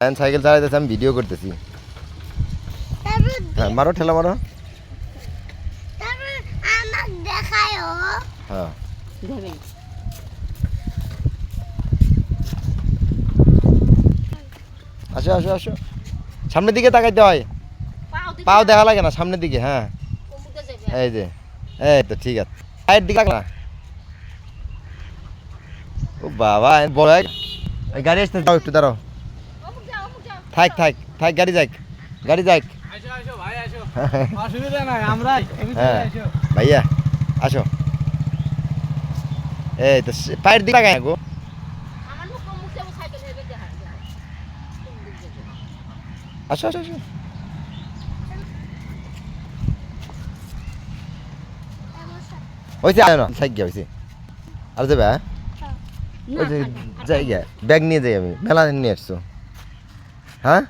Cycle চালাইতেছি, আমি video করতেছি। হ্যাঁ মারো, ঠেলা মারো। হ্যাঁ আসো আসো আসো, সামনের দিকে তাকাইতে হয়, পাও দেখা লাগে না, সামনের দিকে। হ্যাঁ এই যে, এই তো ঠিক আছে, পায়ের দিকে না। ও বাবা বড় গাড়ি আসতে, দাও একটু দাঁড়াও, থাক থাক থাক, গাড়ি যাক, গাড়ি যাক। হ্যাঁ ভাইয়া আসো, এই তো পায়ের দিকে লাগাই গো। আসো আসো আসো, হয়েছে না থাক গিয়া হয়েছে, আর যাবে? ওই যে যাই গিয়া, ব্যাগ নিয়ে যাই, আমি মেলা নিয়ে আসছো। হ্যাঁ